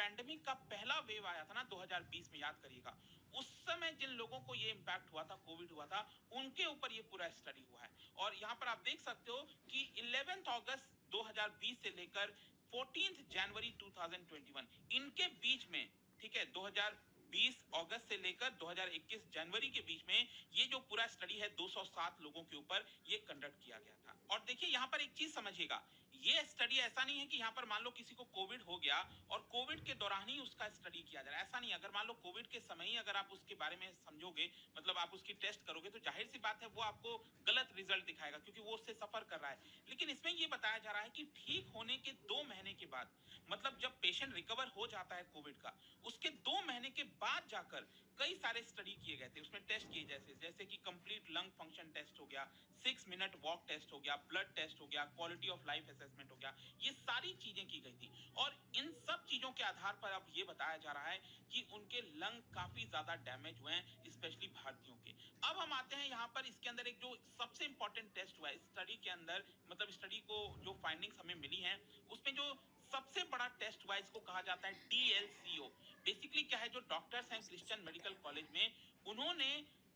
Pandemic का पहला wave आया था ना 2020 में, याद करिएगा, उस समय जिन लोगों को ये इम्पैक्ट हुआ था, कोविड हुआ था, उनके ऊपर ये पूरा स्टडी हुआ है। और यहाँ पर आप देख सकते हो कि 11 अगस्त 2020 से लेकर 14 जनवरी 2021 इनके बीच में, ठीक है, 2020 अगस्त से लेकर 2021 जनवरी के बीच में ये जो पूरा स्टडी है 207 लोगों के ऊपर ये कंडक्ट किया गया था। और देखिए यहाँ पर एक चीज समझिएगा, ये स्टडी ऐसा नहीं है कि यहाँ पर मान लो किसी को कोविड हो गया और कोविड के दौरान ही उसका स्टडी किया जा रहा है, ऐसा नहीं है। अगर मान लो कोविड के समय ही अगर आप उसके बारे में समझोगे, मतलब आप उसकी टेस्ट करोगे, तो जाहिर सी बात है वो आपको गलत रिजल्ट दिखाएगा, क्योंकि वो उससे सफर कर रहा है। लेकिन इसमें ये बताया जा रहा है कि ठीक होने के 2 महीने के बाद, मतलब जब पेशेंट रिकवर हो जाता है कोविड का, उसके 2 महीने के बाद जाकर कई सारे स्टडी किए गए थे, उसमें टेस्ट किए जैसे जैसे कि कंप्लीट लंग फंक्शन टेस्ट हो गया, 6 मिनट वॉक टेस्ट हो गया, ब्लड टेस्ट हो गया, क्वालिटी ऑफ लाइफ असेसमेंट हो गया, ये सारी चीजें की गई थी। और इन सब चीजों के आधार पर अब ये बताया जा रहा है कि उनके लंग काफी ज्यादा डैमेज हुए हैं, स्पेशली भारतीयों के। अब हम आते हैं यहाँ पर, इसके अंदर एक जो सबसे इंपॉर्टेंट टेस्ट हुआ है स्टडी के अंदर, मतलब स्टडी को जो फाइंडिंग्स हमें मिली हैं, उसमें जो सबसे बड़ा टेस्ट हुआ है, इसको कहा जाता है DLCO। बेसिकली क्या है, जो डॉक्टर्स हैं क्रिश्चियन मेडिकल कॉलेज में, उन्होंने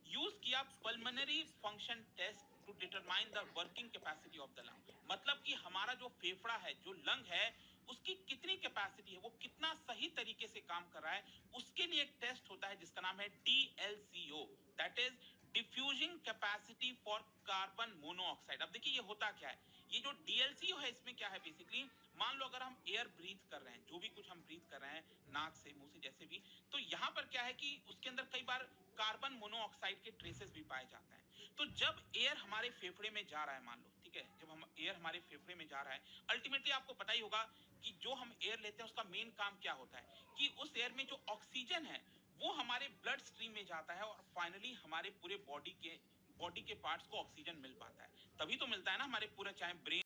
यूज किया pulmonary function test to determine the working capacity of the lung. मतलब कि हमारा जो फेफड़ा है, जो लंग है, उसकी कितनी कैपेसिटी है, वो कितना सही तरीके से काम कर रहा है, उसके लिए एक टेस्ट होता है जिसका नाम है DLCO, that is diffusing capacity for carbon monoxide. अब देखिए ये होता क्या है, ये जो DLCO है, इसमें क्या है बेसिकली, मान लो अगर हम एयर ब्रीथ कर रहे हैं, जो भी कुछ हम ब्रीथ कर रहे हैं, नाक से, मुंह से, जैसे भी, तो यहाँ पर क्या है कि उसके अंदर कई बार कार्बन मोनोऑक्साइड के ट्रेसेस भी पाए जाते हैं। तो जब एयर हमारे फेफड़े में जा रहा है, मान लो, ठीक है, जब हम एयर हमारे फेफड़े में जा रहा है, अल्टीमेटली आपको पता ही होगा कि जो हम एयर लेते हैं उसका मेन काम क्या होता है, कि उस एयर में जो ऑक्सीजन है वो हमारे ब्लड स्ट्रीम में जाता है और फाइनली हमारे पूरे बॉडी के पार्ट्स को ऑक्सीजन मिल पाता है। तभी तो मिलता है ना हमारे पूरा, चाहे ब्रेन